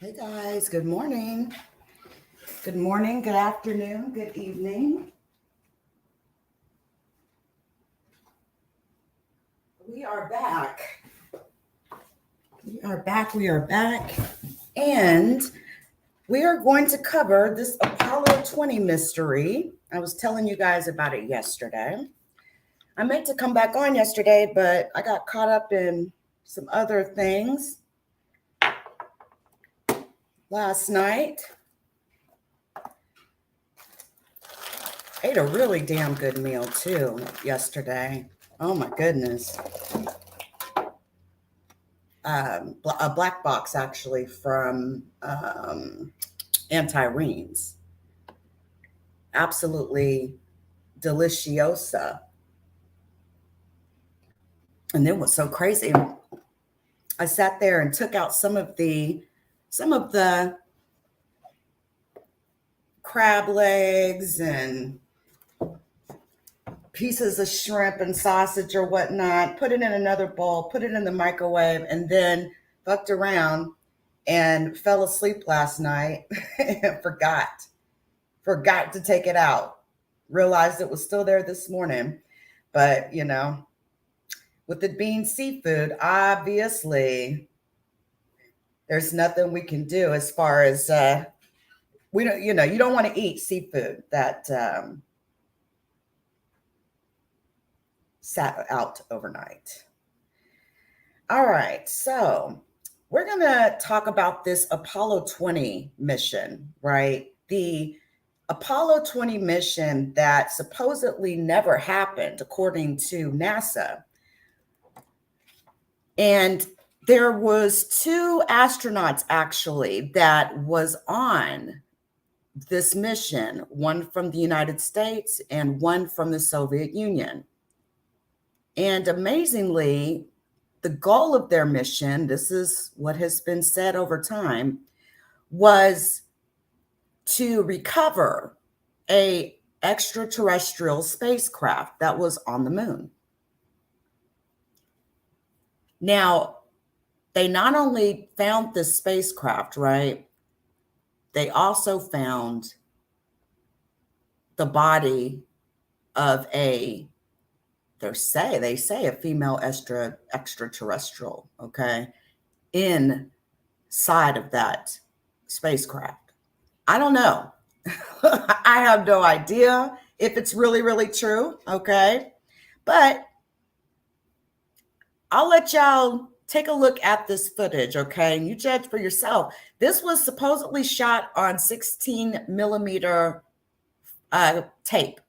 Hey guys, good morning. Good morning, good afternoon, good evening. We are back. We are back. And we are going to cover this Apollo 20 mystery. I was telling you guys about it yesterday. I meant to come back on yesterday, but I got caught up in some other things last night. Ate a really damn good meal too yesterday. Oh my goodness. A black box actually from Anti-Reens. Absolutely deliciosa. And it was so crazy. I sat there and took out some of the crab legs and pieces of shrimp and sausage or whatnot, put it in another bowl, put it in the microwave, and then fucked around and fell asleep last night and forgot to take it out. Realized it was still there this morning. But, with it being seafood, obviously there's nothing we can do as far as we don't, you don't want to eat seafood that sat out overnight. All right, so we're going to talk about this Apollo 20 mission, right? The Apollo 20 mission that supposedly never happened, according to NASA. And there was two astronauts actually that was on this mission, one from the United States and one from the Soviet Union. And amazingly, the goal of their mission, this is what has been said over time, was to recover a extraterrestrial spacecraft that was on the moon. Now, they not only found this spacecraft, right? They also found the body of they say a female extraterrestrial, okay, inside of that spacecraft. I don't know. I have no idea if it's really, really true, okay? But I'll let y'all take a look at this footage, okay? And you judge for yourself. This was supposedly shot on 16 millimeter tape.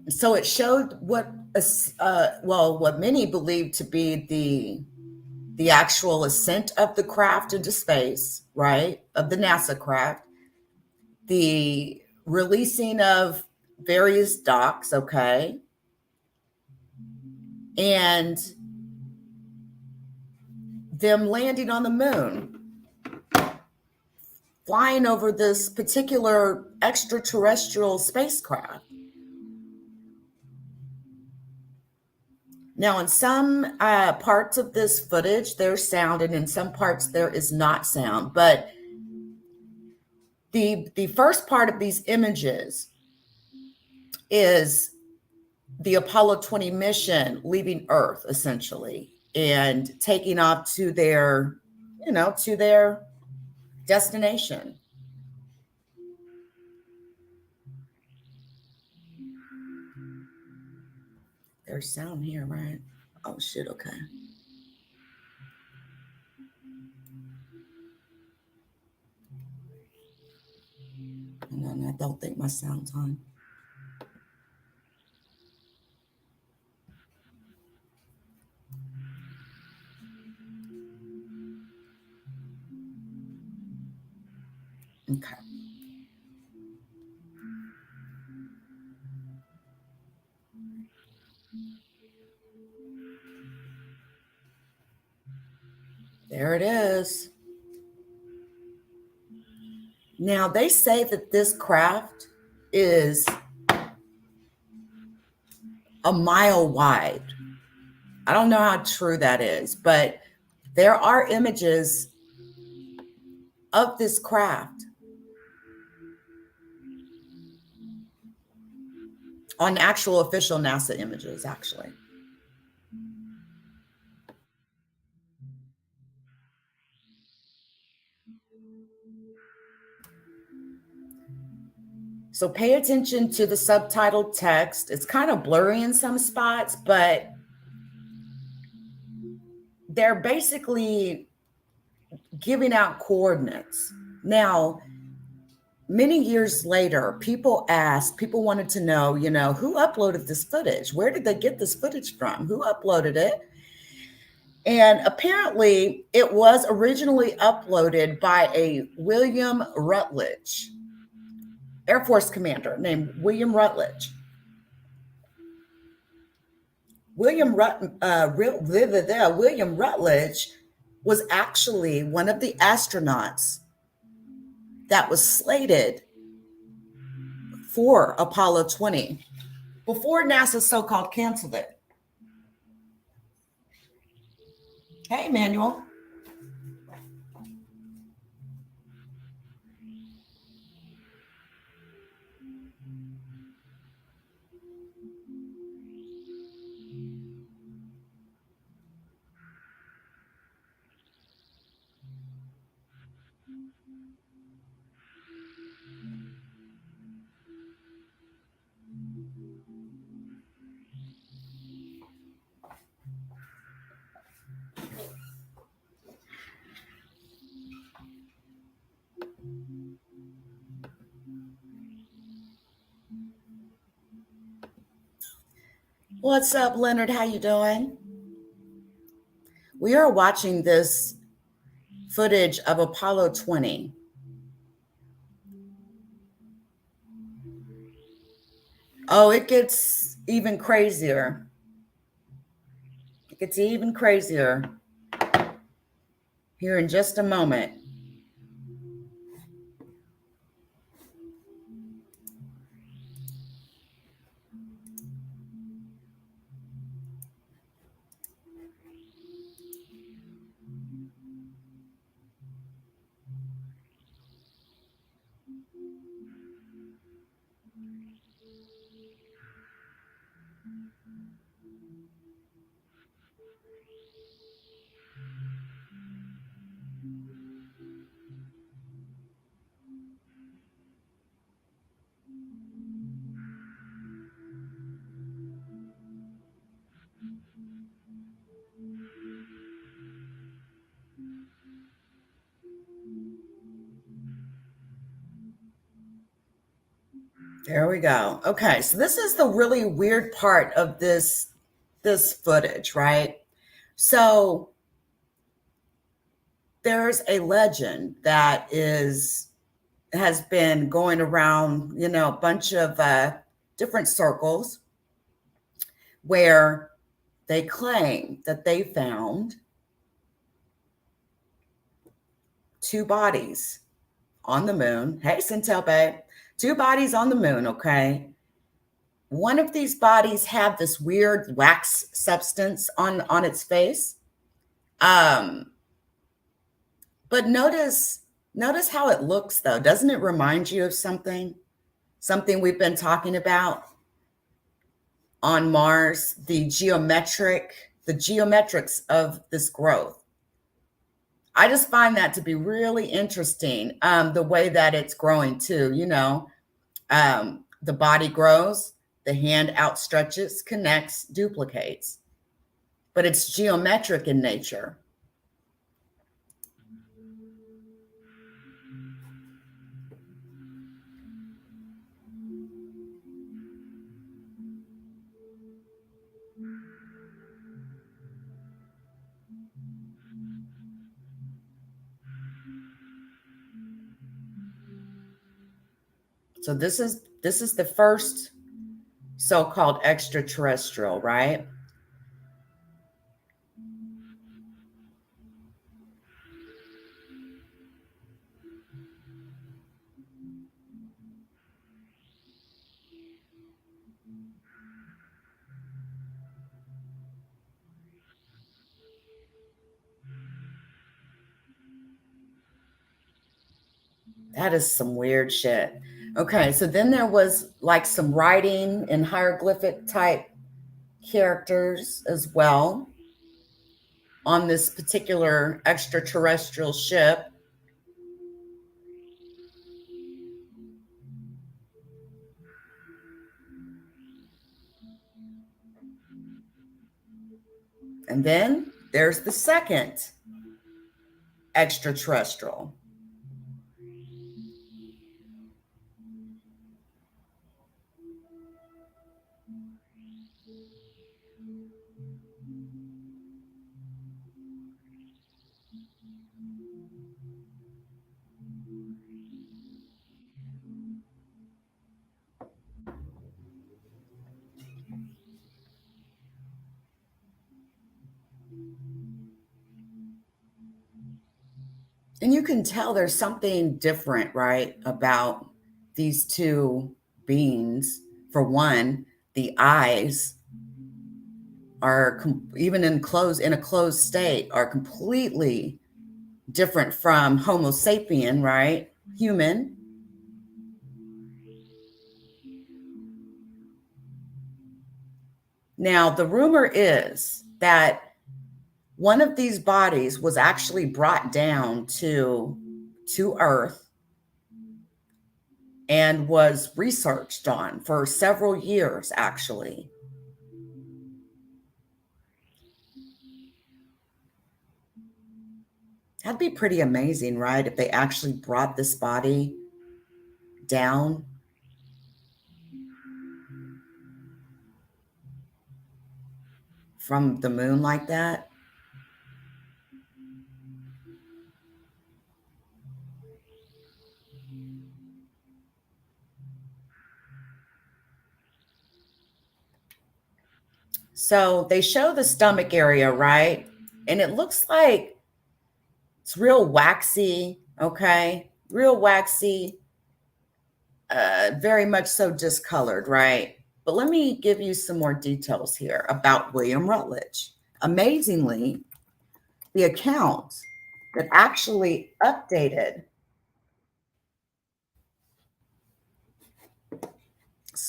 So it showed what many believe to be the actual ascent of the craft into space, right? Of the NASA craft, the releasing of various docks, okay, and them landing on the moon, flying over this particular extraterrestrial spacecraft. Now, in some parts of this footage, there's sound, and in some parts there is not sound. But the first part of these images is the Apollo 20 mission leaving Earth, essentially, and taking off to their destination. There's sound here, right? Oh, shit, okay. And I don't think my sound's on. Okay. There it is. Now, they say that this craft is a mile wide. I don't know how true that is, but there are images of this craft on actual official NASA images, actually. So pay attention to the subtitled text. It's kind of blurry in some spots, but they're basically giving out coordinates. Now, many years later, people wanted to know, who uploaded this footage? Where did they get this footage from? Who uploaded it? And apparently, it was originally uploaded by a William Rutledge, Air Force commander named William Rutledge. William Rutledge was actually one of the astronauts that was slated for Apollo 20 before NASA so-called canceled it. Hey, Manuel. What's up, Leonard? How you doing? We are watching this footage of Apollo 20. Oh, it gets even crazier. It gets even crazier here in just a moment. There we go. Okay, so this is the really weird part of this footage, right? So there's a legend that has been going around, a bunch of different circles where they claim that they found two bodies on the moon. Hey, Centel Babe. Two bodies on the moon, okay? One of these bodies had this weird wax substance on its face. But notice how it looks though. Doesn't it remind you of something? Something we've been talking about on Mars, the geometrics of this growth. I just find that to be really interesting. The way that it's growing too, the body grows, the hand outstretches, connects, duplicates, but it's geometric in nature. So this is the first so-called extraterrestrial, right? That is some weird shit. Okay, so then there was like some writing and hieroglyphic type characters as well on this particular extraterrestrial ship. And then there's the second extraterrestrial. And you can tell there's something different, right, about these two beings. For one, the eyes are even in a closed state are completely different from Homo sapien, right? Human. Now, the rumor is that one of these bodies was actually brought down to Earth and was researched on for several years, actually. That'd be pretty amazing, right? If they actually brought this body down from the moon like that. So they show the stomach area, right? And it looks like it's real waxy, okay? Real waxy, very much so discolored, right? But let me give you some more details here about William Rutledge. Amazingly, the account that actually updated,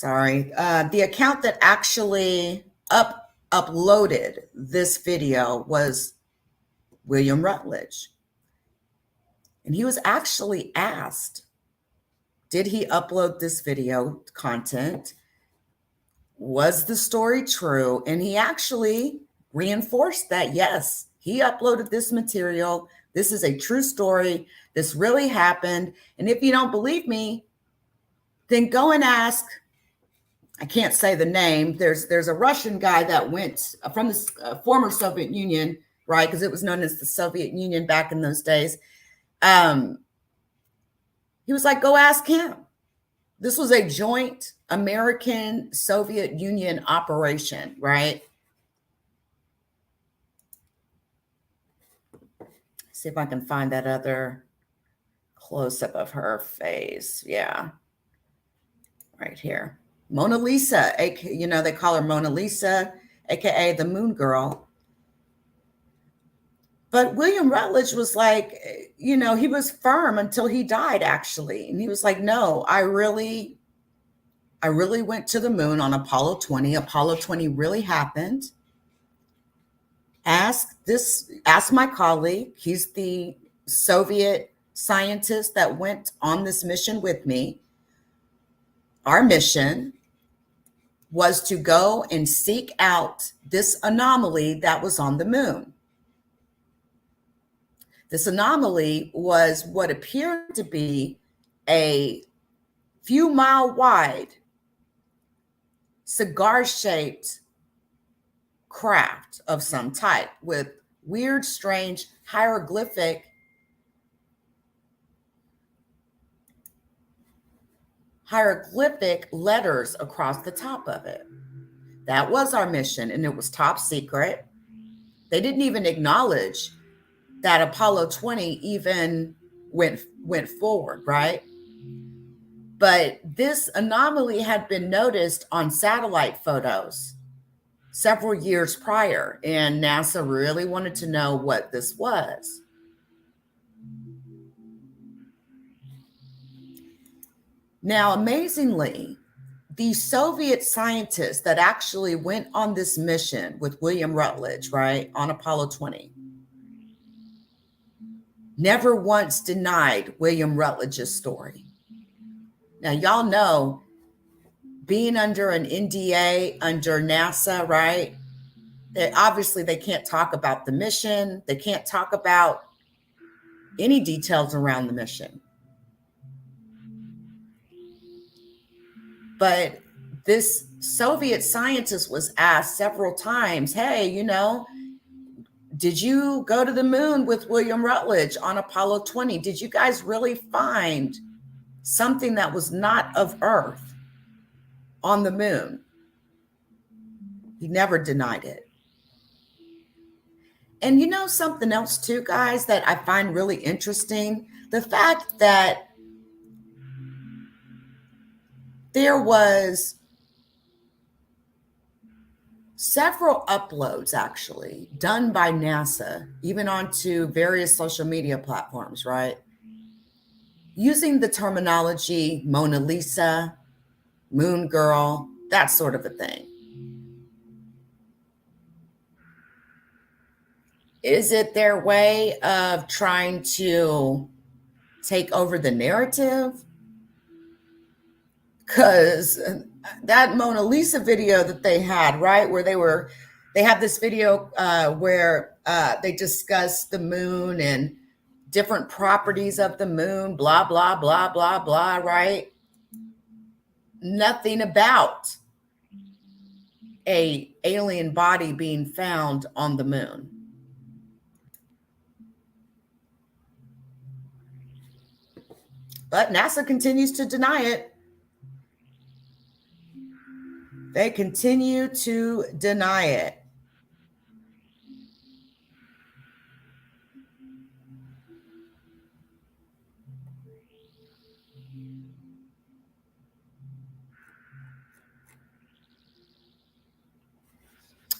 the account that actually uploaded this video was William Rutledge. And he was actually asked, did he upload this video content? Was the story true? And he actually reinforced that, yes, he uploaded this material. This is a true story. This really happened. And if you don't believe me, then go and ask. I can't say the name. There's a Russian guy that went from the former Soviet Union, right? Because it was known as the Soviet Union back in those days. He was like, go ask him. This was a joint American Soviet Union operation, right? See if I can find that other close up of her face. Yeah. Right here. Mona Lisa, they call her Mona Lisa, aka the Moon Girl. But William Rutledge was like, he was firm until he died, actually. And he was like, no, I really went to the moon on Apollo 20. Apollo 20 really happened. Ask my colleague. He's the Soviet scientist that went on this mission with me. Our mission was to go and seek out this anomaly that was on the moon. This anomaly was what appeared to be a few mile wide, cigar-shaped craft of some type with weird, strange hieroglyphic letters across the top of it. That was our mission, and it was top secret. They didn't even acknowledge that Apollo 20 even went forward, right? But this anomaly had been noticed on satellite photos several years prior, and NASA really wanted to know what this was. Now, amazingly, the Soviet scientists that actually went on this mission with William Rutledge, right, on Apollo 20, never once denied William Rutledge's story. Now, y'all know being under an NDA under NASA, right? Obviously, they can't talk about the mission. They can't talk about any details around the mission. But this Soviet scientist was asked several times, hey, did you go to the moon with William Rutledge on Apollo 20? Did you guys really find something that was not of Earth on the moon? He never denied it. And something else too, guys, that I find really interesting, the fact that there was several uploads actually done by NASA, even onto various social media platforms, right? Using the terminology Mona Lisa, Moon Girl, that sort of a thing. Is it their way of trying to take over the narrative? Because that Mona Lisa video that they had, right, where they had this video where they discussed the moon and different properties of the moon, blah, blah, blah, blah, blah, right? Nothing about a alien body being found on the moon. But NASA continues to deny it. They continue to deny it.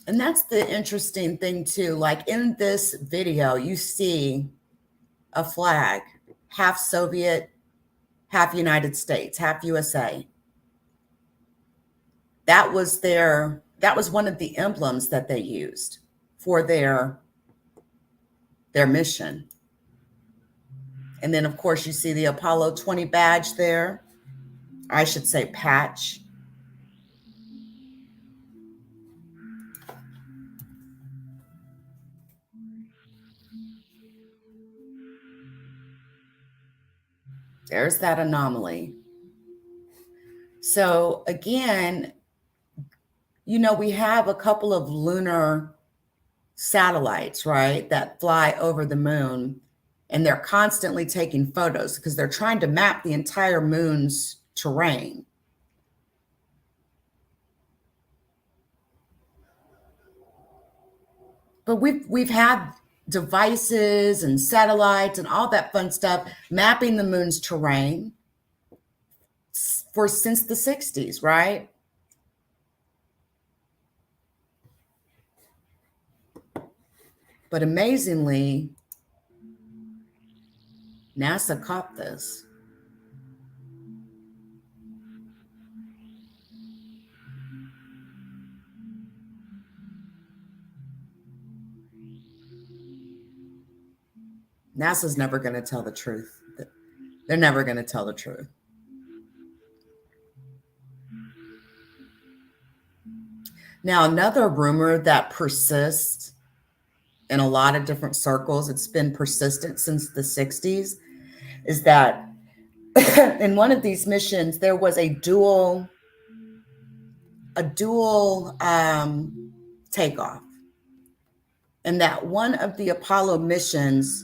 And that's the interesting thing too. Like in this video, you see a flag, half Soviet, half United States, half USA. That was one of the emblems that they used for their mission. And then of course you see the Apollo 20 badge there. I should say patch. There's that anomaly. So again, we have a couple of lunar satellites, right, that fly over the moon, and they're constantly taking photos because they're trying to map the entire moon's terrain. But we've had devices and satellites and all that fun stuff mapping the moon's terrain since the 60s, right? But amazingly, NASA caught this. NASA's never going to tell the truth. They're never going to tell the truth. Now, another rumor that persists in a lot of different circles, it's been persistent since the 60s, is that in one of these missions, there was a dual takeoff. And that one of the Apollo missions,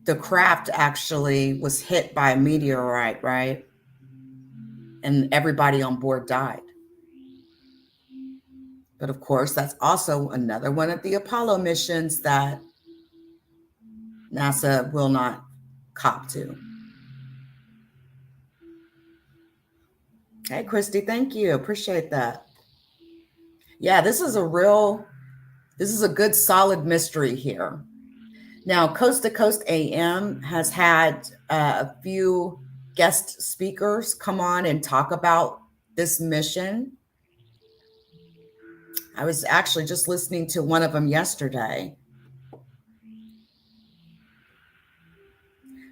the craft actually was hit by a meteorite, right? And everybody on board died. But of course, that's also another one of the Apollo missions that NASA will not cop to. Hey, Christy, thank you. Appreciate that. Yeah, this is a good solid mystery here. Now, Coast to Coast AM has had a few guest speakers come on and talk about this mission. I was actually just listening to one of them yesterday.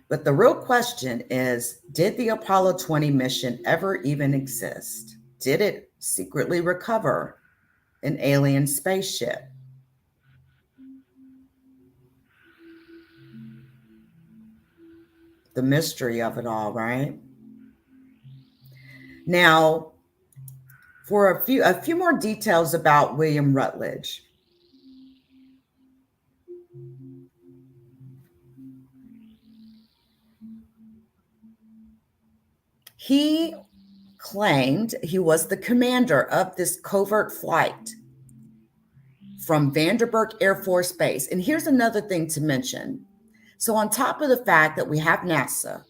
But the real question is, did the Apollo 20 mission ever even exist? Did it secretly recover an alien spaceship? The mystery of it all, right? Now, for a few more details about William Rutledge. He claimed he was the commander of this covert flight from Vandenberg Air Force Base. And here's another thing to mention. So on top of the fact that we have NASA,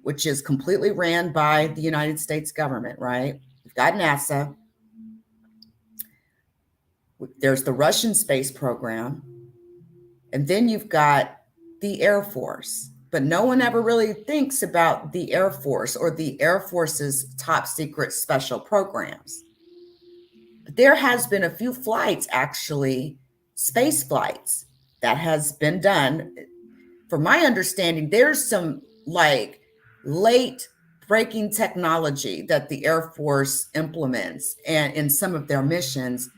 which is completely ran by the United States government, right? We've got NASA. There's the Russian space program. And then you've got the Air Force. But no one ever really thinks about the Air Force or the Air Force's top secret special programs. But there has been a few flights, actually, space flights, that has been done. From my understanding, there's some like late breaking technology that the Air Force implements and in some of their missions.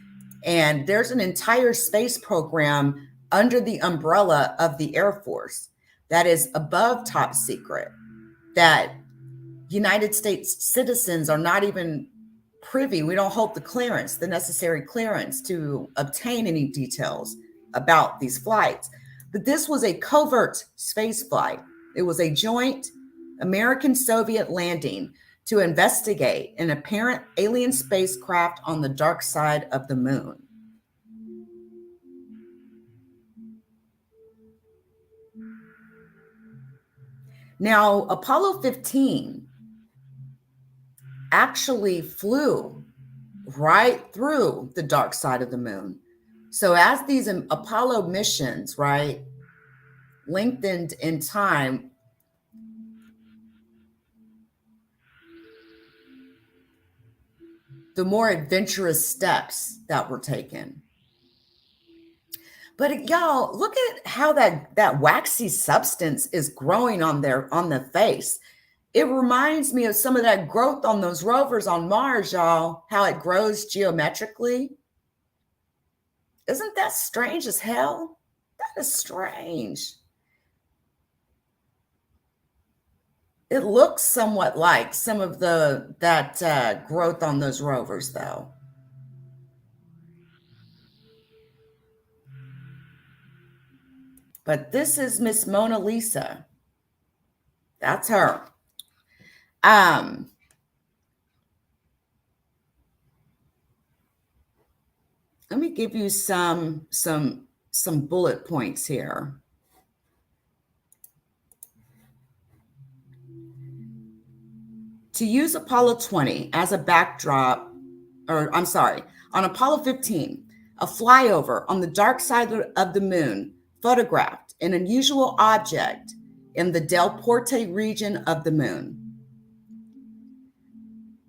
And there's an entire space program under the umbrella of the Air Force that is above top secret, that United States citizens are not even privy. We don't hold the clearance, the necessary clearance to obtain any details about these flights. But this was a covert space flight. It was a joint American-Soviet landing to investigate an apparent alien spacecraft on the dark side of the moon. Now, Apollo 15 actually flew right through the dark side of the moon. So as these Apollo missions, right, lengthened in time, the more adventurous steps that were taken. But y'all, look at how that waxy substance is growing on the face. It reminds me of some of that growth on those rovers on Mars, y'all, how it grows geometrically. Isn't that strange as hell? That is strange. It looks somewhat like some of that growth on those rovers, though. But this is Miss Mona Lisa. That's her. Let me give you some bullet points here. To use Apollo 20 as a backdrop, on Apollo 15, a flyover on the dark side of the moon photographed an unusual object in the Del Porte region of the moon.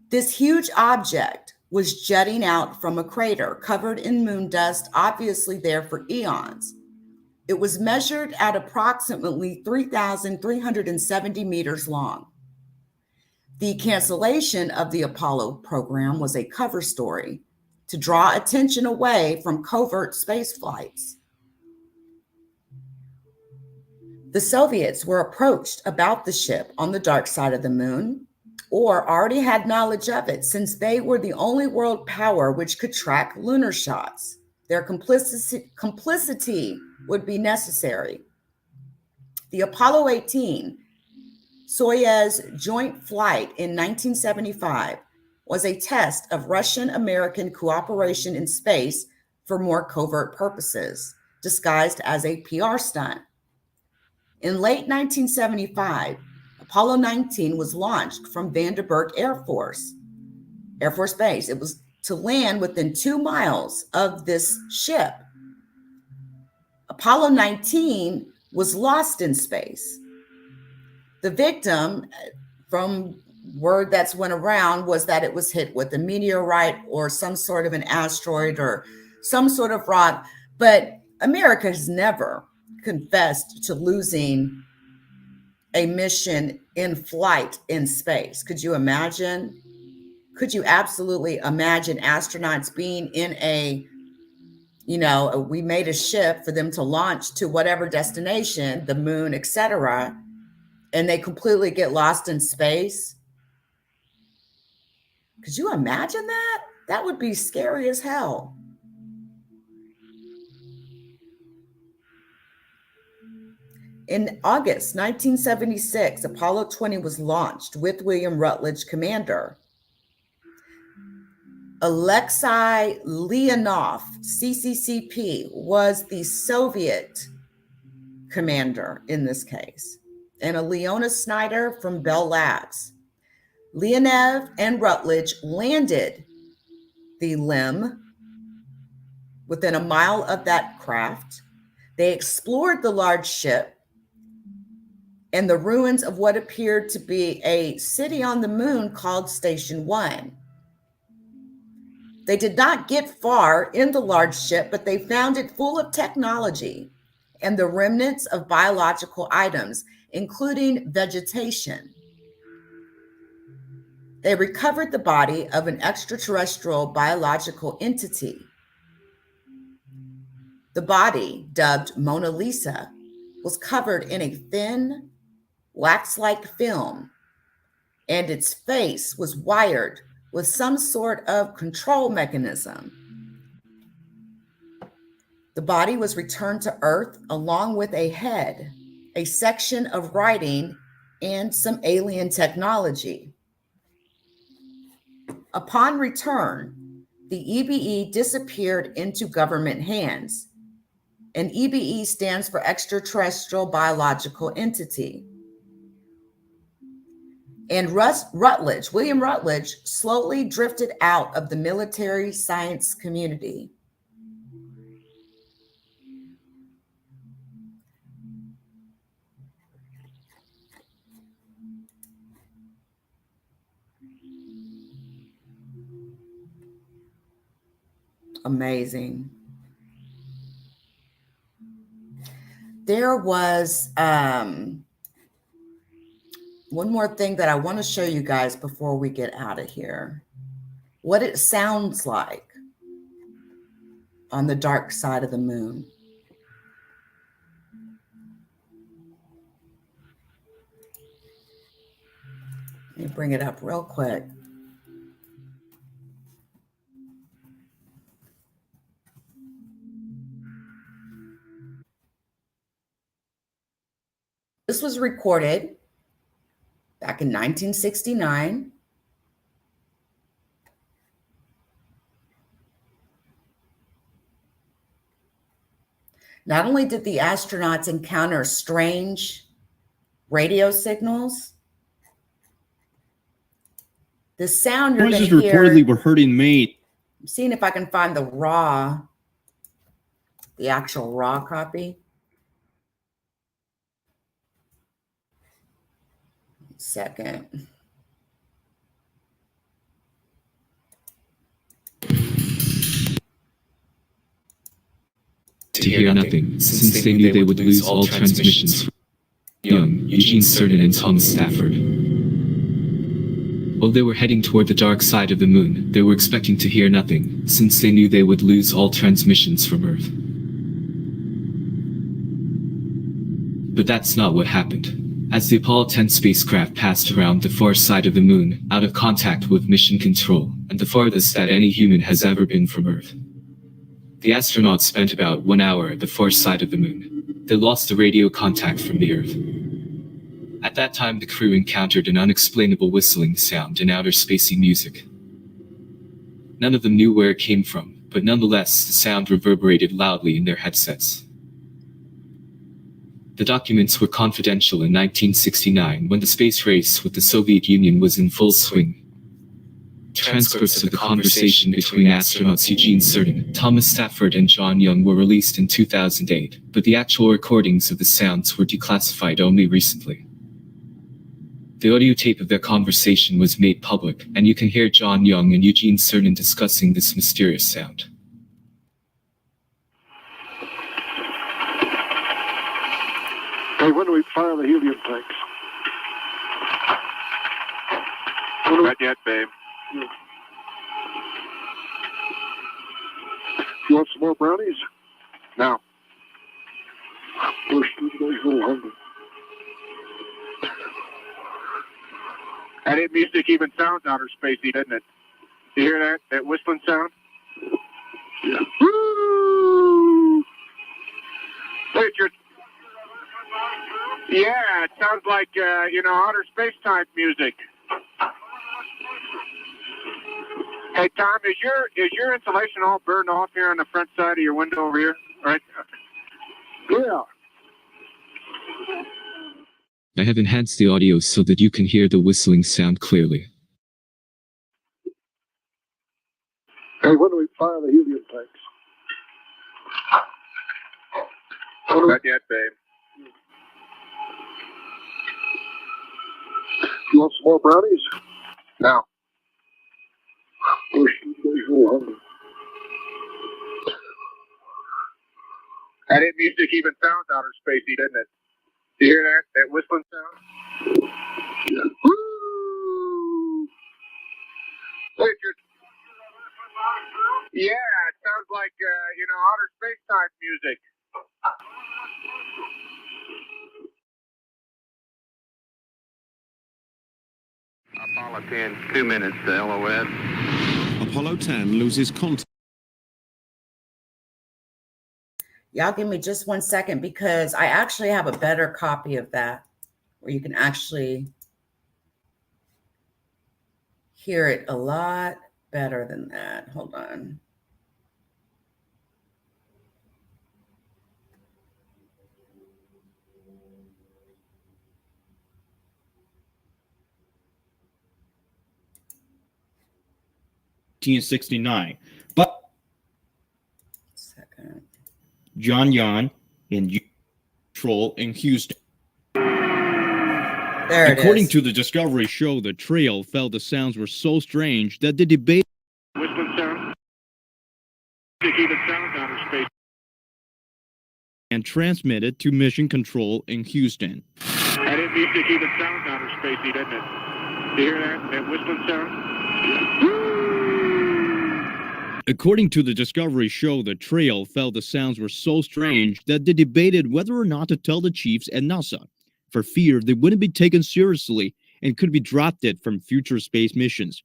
This huge object was jutting out from a crater covered in moon dust, obviously there for eons. It was measured at approximately 3,370 meters long. The cancellation of the Apollo program was a cover story to draw attention away from covert space flights. The Soviets were approached about the ship on the dark side of the moon, or already had knowledge of it, since they were the only world power which could track lunar shots. Their complicity would be necessary. The Apollo 18 Soyuz joint flight in 1975 was a test of Russian-American cooperation in space for more covert purposes, disguised as a PR stunt. In late 1975, Apollo 19 was launched from Vandenberg Air Force Base. It was to land within 2 miles of this ship. Apollo 19 was lost in space. The victim, from word that's went around, was that it was hit with a meteorite or some sort of an asteroid or some sort of rock. But America has never confessed to losing a mission in flight in space. Could you imagine? Could you absolutely imagine astronauts being in we made a ship for them to launch to whatever destination, the moon, etc., and they completely get lost in space? Could you imagine that? That would be scary as hell. In August 1976, Apollo 20 was launched with William Rutledge commander. Alexei Leonov, CCCP, was the Soviet commander in this case, and Leona Snyder from Bell Labs. Leonov and Rutledge landed the LEM within a mile of that craft. They explored the large ship and the ruins of what appeared to be a city on the moon called Station 1. They did not get far in the large ship, but they found it full of technology and the remnants of biological items, including vegetation. They recovered the body of an extraterrestrial biological entity. The body, dubbed Mona Lisa, was covered in a thin, wax-like film, and its face was wired with some sort of control mechanism. The body was returned to Earth along with a head, a section of writing, and some alien technology. Upon return, the EBE disappeared into government hands, and EBE stands for Extraterrestrial Biological Entity. And William Rutledge, slowly drifted out of the military science community. Amazing. There was one more thing that I want to show you guys before we get out of here. What it sounds like on the dark side of the moon. Let me bring it up real quick. This was recorded back in 1969. Not only did the astronauts encounter strange radio signals, the sound you're going to hear... reportedly were heard in May. I'm seeing if I can find the actual raw copy. Second. To hear nothing, since they knew they would lose all transmissions. Young, Eugene Cernan and Thomas Stafford. While they were heading toward the dark side of the moon, they were expecting to hear nothing, since they knew they would lose all transmissions from Earth. But that's not what happened. As the Apollo 10 spacecraft passed around the far side of the moon, out of contact with mission control, and the farthest that any human has ever been from Earth. The astronauts spent about 1 hour at the far side of the moon. They lost the radio contact from the Earth. At that time, the crew encountered an unexplainable whistling sound and outer spacey music. None of them knew where it came from, but nonetheless, the sound reverberated loudly in their headsets. The documents were confidential in 1969 when the space race with the Soviet Union was in full swing. Transcripts of the conversation between astronauts Eugene Cernan, Thomas Stafford, and John Young were released in 2008, but the actual recordings of the sounds were declassified only recently. The audio tape of their conversation was made public, and you can hear John Young and Eugene Cernan discussing this mysterious sound. Hey, when do we fire the helium tanks? Not yet, babe. You want some more brownies? Now. We're still a little hungry. That music even sounds outer spacey, doesn't it? You hear that? That whistling sound? Yeah. Woo! Look at your... Yeah, it sounds like, outer space type music. Hey, Tom, is your insulation all burned off here on the front side of your window over here? Right? Yeah. I have enhanced the audio so that you can hear the whistling sound clearly. Hey, when do we fire the helium tanks? Not yet, babe. You want some more brownies? Now. We're still a little hungry. That music even sounds outer spacey, doesn't it? You hear that? That whistling sound? Yeah. Woo! Look at your... Yeah, it sounds like, outer space type music. Apollo 10, 2 minutes to LOS. Apollo 10 loses contact. Y'all give me just 1 second because I actually have a better copy of that where you can actually hear it a lot better than that. Hold on. '69, but Second. John Young and Control in Houston. There it According is. to the Discovery show, the trio felt the sounds were so strange that they debated Whistling sound? Even sounds outer space. and transmitted to Mission Control in Houston. That music even sounds outer spacey, doesn't it? You hear that? That whistling sound? According to the Discovery show, the trio felt the sounds were so strange that they debated whether or not to tell the chiefs at NASA, for fear they wouldn't be taken seriously and could be drafted from future space missions.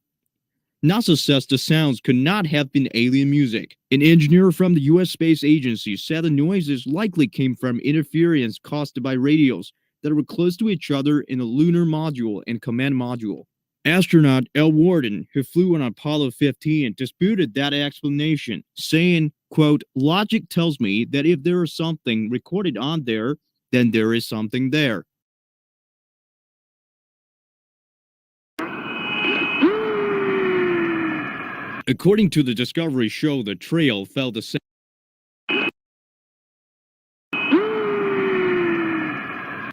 NASA says the sounds could not have been alien music. An engineer from the U.S. Space Agency said the noises likely came from interference caused by radios that were close to each other in the lunar module and command module. Astronaut L. Warden, who flew on Apollo 15, disputed that explanation, saying, quote, "Logic tells me that if there is something recorded on there, then there is something there." According to the Discovery show, the trio felt the same.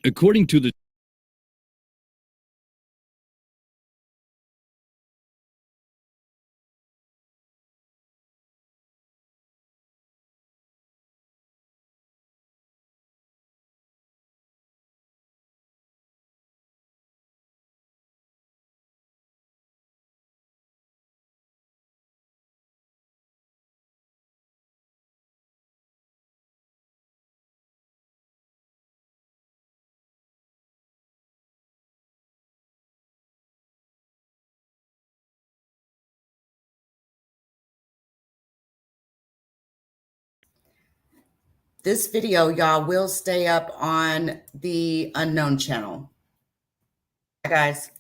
According to the This video, y'all, will stay up on the Unknown channel. Bye, guys.